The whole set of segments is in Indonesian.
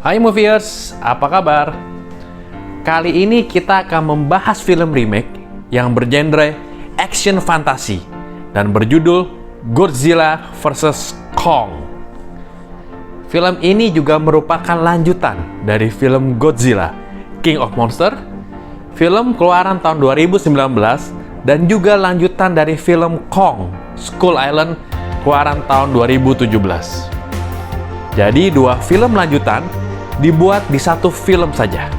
Hai Moviers, apa kabar? Kali ini kita akan membahas film remake yang bergenre action fantasi dan berjudul Godzilla vs. Kong. Film ini juga merupakan lanjutan dari film Godzilla, King of Monsters, film keluaran tahun 2019, dan juga lanjutan dari film Kong, Skull Island, keluaran tahun 2017. Jadi dua film lanjutan dibuat di satu film saja.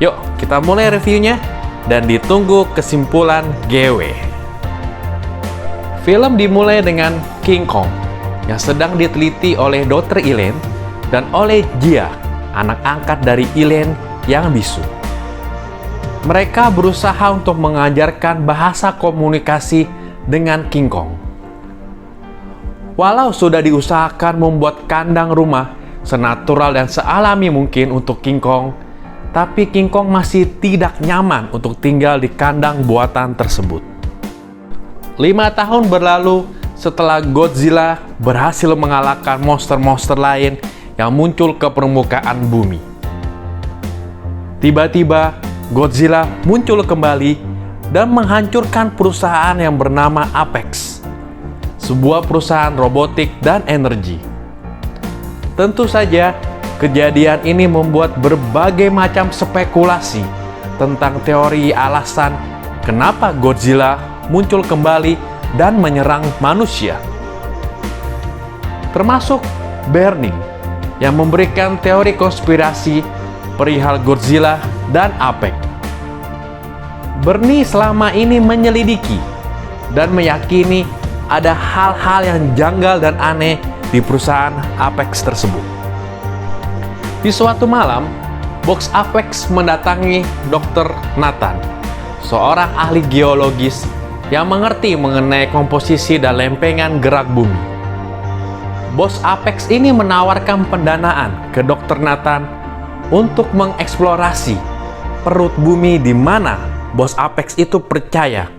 Yuk, kita mulai reviewnya dan ditunggu kesimpulan GW. Film dimulai dengan King Kong yang sedang diteliti oleh Dr. Elaine dan oleh Jia, anak angkat dari Elaine yang bisu. Mereka berusaha untuk mengajarkan bahasa komunikasi dengan King Kong. Walau sudah diusahakan membuat kandang rumah senatural dan sealami mungkin untuk King Kong, tapi King Kong masih tidak nyaman untuk tinggal di kandang buatan tersebut. 5 tahun berlalu setelah Godzilla berhasil mengalahkan monster-monster lain yang muncul ke permukaan bumi. Tiba-tiba Godzilla muncul kembali dan menghancurkan perusahaan yang bernama Apex, sebuah perusahaan robotik dan energi. Tentu saja, kejadian ini membuat berbagai macam spekulasi tentang teori alasan kenapa Godzilla muncul kembali dan menyerang manusia. Termasuk Bernie yang memberikan teori konspirasi perihal Godzilla dan Apex. Bernie selama ini menyelidiki dan meyakini ada hal-hal yang janggal dan aneh di perusahaan Apex tersebut. Di suatu malam, Box Apex mendatangi Dr. Nathan, seorang ahli geologis yang mengerti mengenai komposisi dan lempengan gerak bumi. Bos Apex ini menawarkan pendanaan ke Dr. Nathan untuk mengeksplorasi perut bumi, di mana Bos Apex itu percaya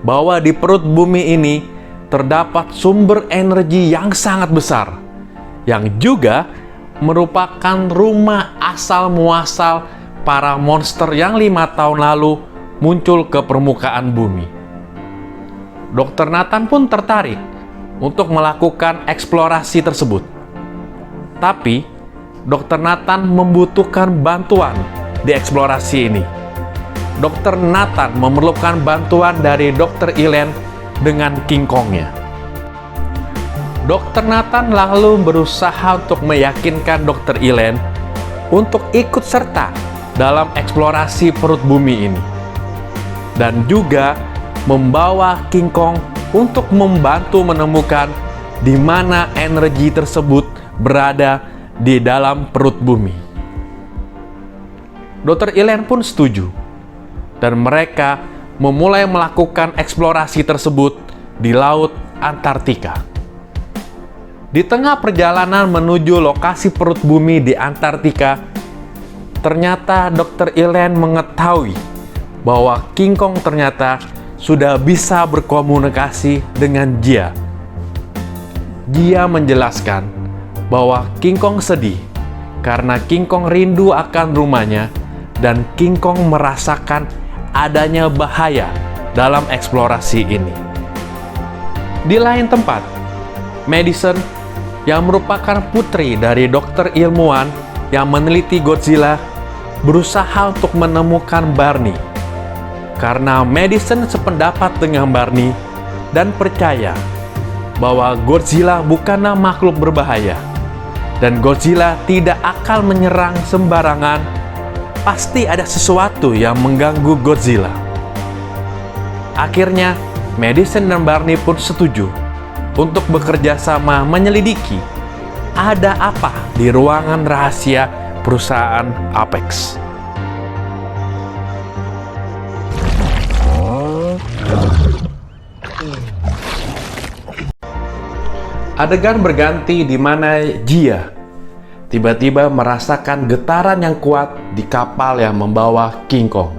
bahwa di perut bumi ini terdapat sumber energi yang sangat besar, yang juga merupakan rumah asal-muasal para monster yang 5 tahun lalu muncul ke permukaan bumi. Dr. Nathan pun tertarik untuk melakukan eksplorasi tersebut. Tapi, Dr. Nathan membutuhkan bantuan di eksplorasi ini. Dr. Nathan memerlukan bantuan dari Dr. Elaine dengan King Kongnya. Dr. Nathan lalu berusaha untuk meyakinkan Dr. Elaine untuk ikut serta dalam eksplorasi perut bumi ini, dan juga membawa King Kong untuk membantu menemukan di mana energi tersebut berada di dalam perut bumi. Dr. Elaine pun setuju, dan mereka memulai melakukan eksplorasi tersebut di Laut Antartika. Di tengah perjalanan menuju lokasi perut bumi di Antartika, ternyata Dr. Elaine mengetahui bahwa King Kong ternyata sudah bisa berkomunikasi dengan Jia. Jia menjelaskan bahwa King Kong sedih karena King Kong rindu akan rumahnya, dan King Kong merasakan adanya bahaya dalam eksplorasi ini. Di lain tempat, Madison yang merupakan putri dari dokter ilmuwan yang meneliti Godzilla berusaha untuk menemukan Barney, karena Madison sependapat dengan Barney dan percaya bahwa Godzilla bukanlah makhluk berbahaya dan Godzilla tidak akan menyerang sembarangan. Pasti ada sesuatu yang mengganggu Godzilla. Akhirnya, Madison dan Barney pun setuju untuk bekerja sama menyelidiki ada apa di ruangan rahasia perusahaan Apex. Adegan berganti di mana Jia tiba-tiba merasakan getaran yang kuat di kapal yang membawa King Kong.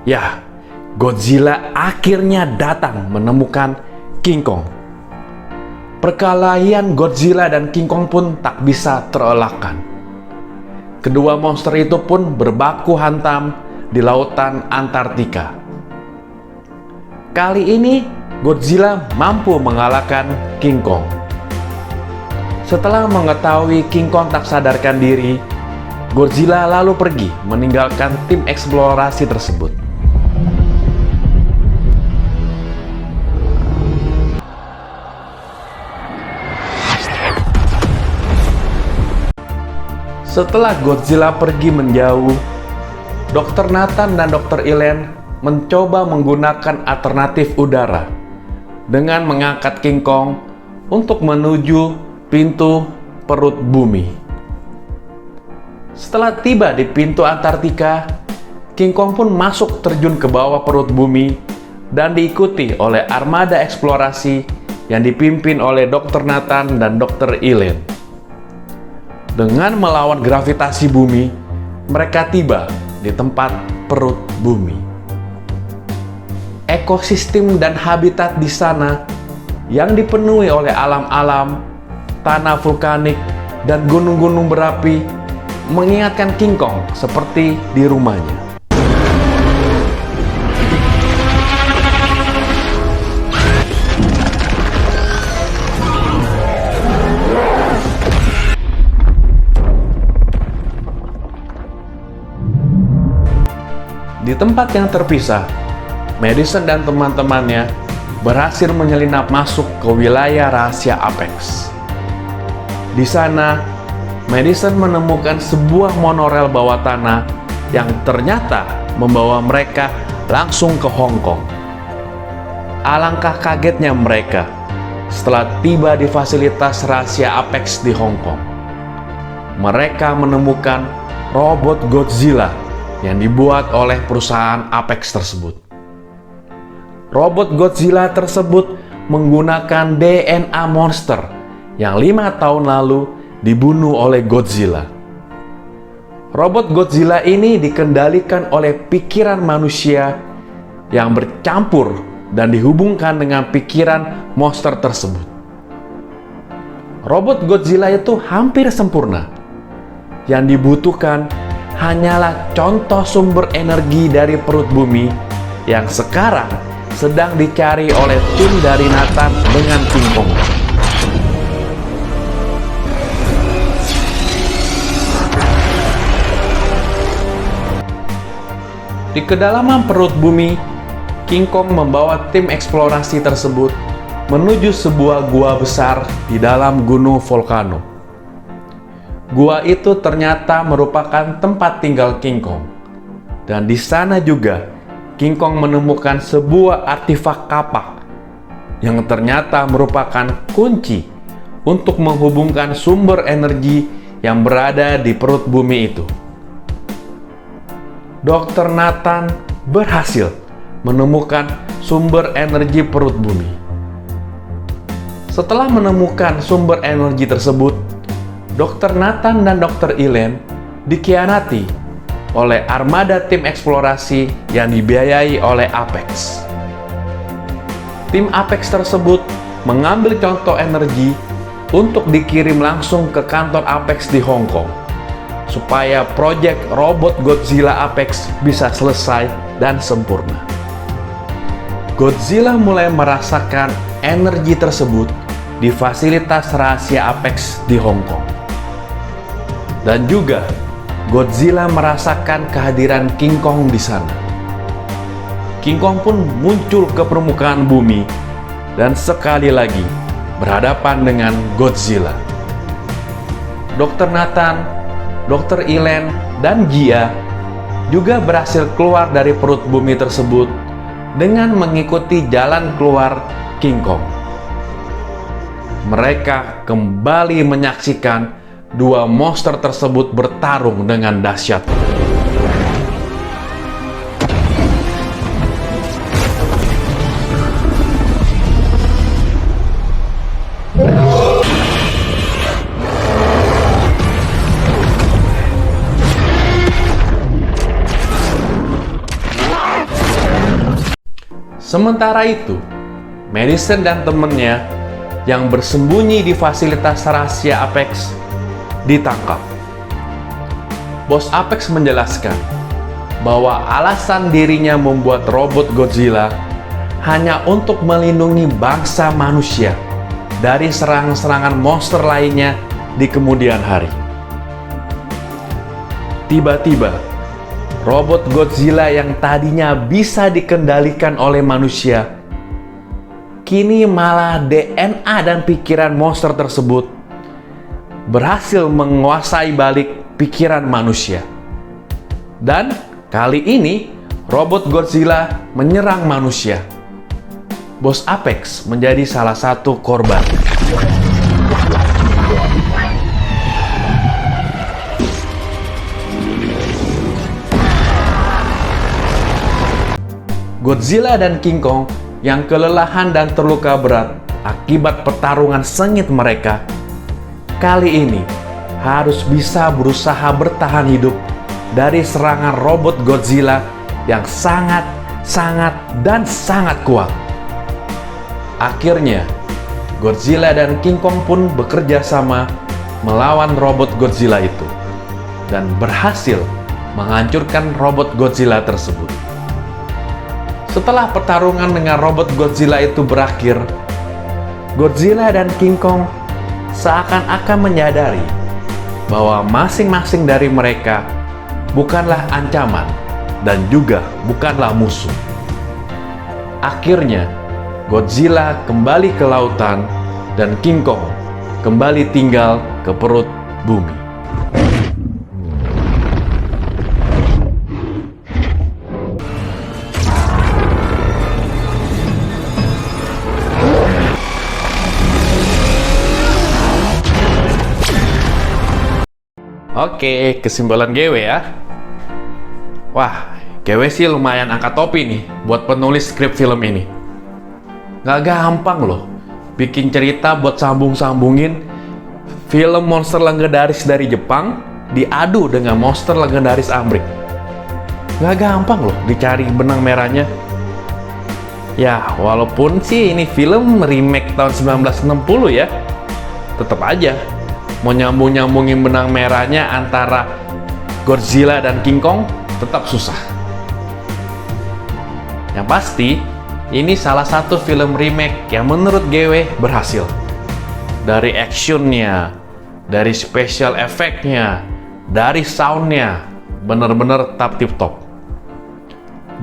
Ya, Godzilla akhirnya datang menemukan King Kong. perkelahian Godzilla dan King Kong pun tak bisa terelakkan. Kedua monster itu pun berbaku hantam di lautan Antartika. Kali ini Godzilla mampu mengalahkan King Kong. Setelah mengetahui King Kong tak sadarkan diri, Godzilla lalu pergi meninggalkan tim eksplorasi tersebut. Setelah Godzilla pergi menjauh, Dr. Nathan dan Dr. Elaine mencoba menggunakan alternatif udara dengan mengangkat King Kong untuk menuju pintu perut bumi. Setelah tiba di pintu Antartika, King Kong pun masuk terjun ke bawah perut bumi dan diikuti oleh armada eksplorasi yang dipimpin oleh Dr. Nathan dan Dr. Elaine. Dengan melawan gravitasi bumi, mereka tiba di tempat perut bumi. Ekosistem dan habitat di sana yang dipenuhi oleh alam-alam, tanah vulkanik, dan gunung-gunung berapi mengingatkan King Kong seperti di rumahnya. Di tempat yang terpisah, Madison dan teman-temannya berhasil menyelinap masuk ke wilayah rahasia Apex. Di sana, Madison menemukan sebuah monorel bawah tanah yang ternyata membawa mereka langsung ke Hong Kong. Alangkah kagetnya mereka setelah tiba di fasilitas rahasia Apex di Hong Kong. Mereka menemukan robot Godzilla yang dibuat oleh perusahaan Apex tersebut. Robot Godzilla tersebut menggunakan DNA monster yang 5 tahun lalu dibunuh oleh Godzilla. Robot Godzilla ini dikendalikan oleh pikiran manusia yang bercampur dan dihubungkan dengan pikiran monster tersebut. Robot Godzilla itu hampir sempurna. Yang dibutuhkan hanyalah contoh sumber energi dari perut bumi yang sekarang sedang dicari oleh tim dari Nathan dengan King Kong. Di kedalaman perut bumi, King Kong membawa tim eksplorasi tersebut menuju sebuah gua besar di dalam gunung volcano. Gua itu ternyata merupakan tempat tinggal King Kong. Dan di sana juga King Kong menemukan sebuah artefak kapak yang ternyata merupakan kunci untuk menghubungkan sumber energi yang berada di perut bumi itu. Dr. Nathan berhasil menemukan sumber energi perut bumi. Setelah menemukan sumber energi tersebut, Dr. Nathan dan Dr. Elaine dikhianati oleh armada tim eksplorasi yang dibiayai oleh Apex. Tim Apex tersebut mengambil contoh energi untuk dikirim langsung ke kantor Apex di Hong Kong, supaya proyek robot Godzilla Apex bisa selesai dan sempurna. Godzilla mulai merasakan energi tersebut di fasilitas rahasia Apex di Hong Kong. Dan juga Godzilla merasakan kehadiran King Kong di sana. King Kong pun muncul ke permukaan bumi dan sekali lagi berhadapan dengan Godzilla. Dr. Nathan, Dr. Elaine, dan Gia juga berhasil keluar dari perut bumi tersebut dengan mengikuti jalan keluar King Kong. Mereka kembali menyaksikan dua monster tersebut bertarung dengan dahsyat. Sementara itu, Madison dan temannya yang bersembunyi di fasilitas rahasia Apex ditangkap. Bos Apex menjelaskan bahwa alasan dirinya membuat robot Godzilla hanya untuk melindungi bangsa manusia dari serangan-serangan monster lainnya di kemudian hari. Tiba-tiba, robot Godzilla yang tadinya bisa dikendalikan oleh manusia, kini malah DNA dan pikiran monster tersebut berhasil menguasai balik pikiran manusia. Dan kali ini, robot Godzilla menyerang manusia. Bos Apex menjadi salah satu korban. Godzilla dan King Kong yang kelelahan dan terluka berat akibat pertarungan sengit mereka, kali ini harus bisa berusaha bertahan hidup dari serangan robot Godzilla yang sangat kuat. Akhirnya, Godzilla dan King Kong pun bekerja sama melawan robot Godzilla itu dan berhasil menghancurkan robot Godzilla tersebut. Setelah pertarungan dengan robot Godzilla itu berakhir, Godzilla dan King Kong seakan-akan menyadari bahwa masing-masing dari mereka bukanlah ancaman dan juga bukanlah musuh. Akhirnya, Godzilla kembali ke lautan dan King Kong kembali tinggal ke perut bumi. Oke, kesimpulan GW ya. Wah, GW sih lumayan angkat topi nih buat penulis skrip film ini. Gak gampang loh bikin cerita buat sambung-sambungin film monster legendaris dari Jepang diadu dengan monster legendaris Amrik. Gak gampang loh dicari benang merahnya. Ya, walaupun sih ini film remake tahun 1960 ya, tetap aja mau nyambung-nyambungin benang merahnya antara Godzilla dan King Kong tetap susah. Yang pasti, ini salah satu film remake yang menurut GW berhasil. Dari actionnya, dari special effect-nya, dari sound-nya, bener-bener tip-top.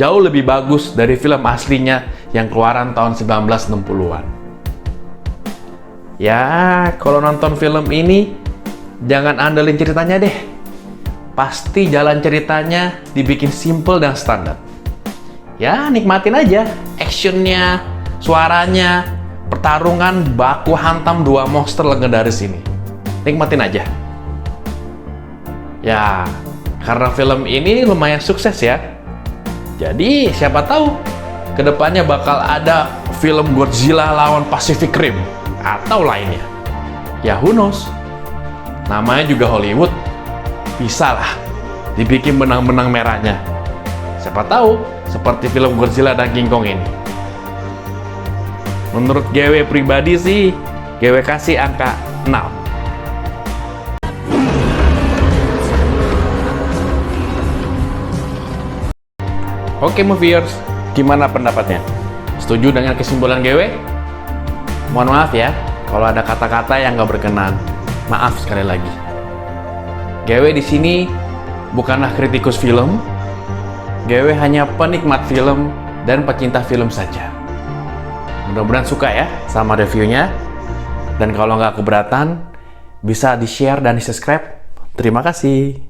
Jauh lebih bagus dari film aslinya yang keluaran tahun 1960-an. Ya, kalau nonton film ini, jangan andelin ceritanya deh. Pasti jalan ceritanya dibikin simple dan standar. Ya, nikmatin aja actionnya, suaranya, pertarungan baku hantam dua monster legendaris ini. Nikmatin aja. Ya, karena film ini lumayan sukses ya. Jadi, siapa tahu kedepannya bakal ada film Godzilla lawan Pacific Rim atau lainnya. Ya, who knows? Namanya juga Hollywood. Bisa lah dibikin benang-benang merahnya. Siapa tahu seperti film Godzilla dan King Kong ini. Menurut GW pribadi sih, GW kasih angka 6. Oke moviers, gimana pendapatnya? Setuju dengan kesimpulan GW? Mohon maaf ya, kalau ada kata-kata yang gak berkenan. Maaf sekali lagi. GW di sini bukanlah kritikus film. GW hanya penikmat film dan pecinta film saja. Mudah-mudahan suka ya sama reviewnya. Dan kalau nggak keberatan, bisa di-share dan di-subscribe. Terima kasih.